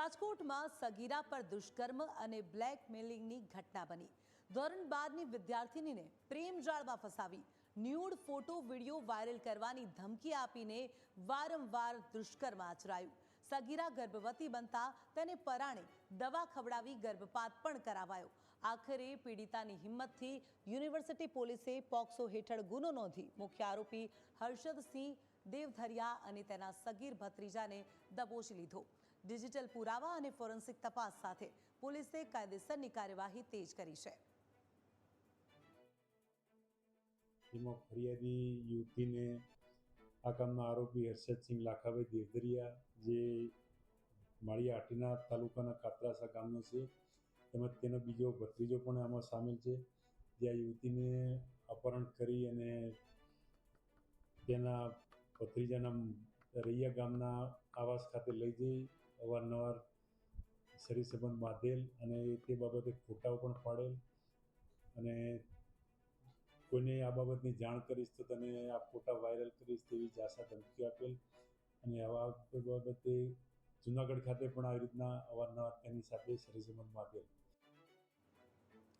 રાજકોટમાં સગીરા પર દુષ્કર્મ અને બ્લેકમેલિંગની ઘટના બની। ધોરણ 12ની વિદ્યાર્થિનીને પ્રેમ જાળમાં ફસાવી ન્યૂડ ફોટો વિડીયો વાયરલ કરવાની ધમકી આપીને વારંવાર દુષ્કર્મ આચરાયું। સગીરા ગર્ભવતી બનતા તેને પરાણે દવા ખવડાવી ગર્ભપાત પણ કરાવાયો। આખરે પીડિતાની હિંમતથી યુનિવર્સિટી પોલીસે પોક્સો હેઠળ ગુનો નોંધી મુખ્ય આરોપી હર્ષદસિંહ દેવધરિયા અને તેના સગીર ભત્રીજાને દબોચી લીધો। ડિજિટલ પુરાવા અને ફોરેન્સિક તપાસ સાથે પોલીસે કાયદેસરની કાર્યવાહી તેજ કરી છે। એમાં ફરિયાદી યુવતીને આ કામના આરોપી હર્ષદસિંહ લાખાભાઈ દેવધરિયા જે માળિયા હાટીના તાલુકાના કાતરાસા ગામનો છે, તેમજ તેનો બીજો ભત્રીજો પણ આમાં સામેલ છે, જે આ યુવતીને અપહરણ કરી અને તેના ભત્રીજાના રૈયા ગામના આવાસ ખાતે લઈ જઈ અવારનવાર શરીર સંબંધ બાંધેલ અને તે બાબતે ફોટાઓ પણ પાડેલ અને કોઈને આ બાબતની જાણ કરીશ તો તને આ ફોટા વાયરલ કરીશ તેવી આશા ધમકી આપેલ અને આવા બાબતે જૂનાગઢ ખાતે પણ આવી રીતના અવારનવાર તેની સાથે શરીર સંબંધ બાંધેલ।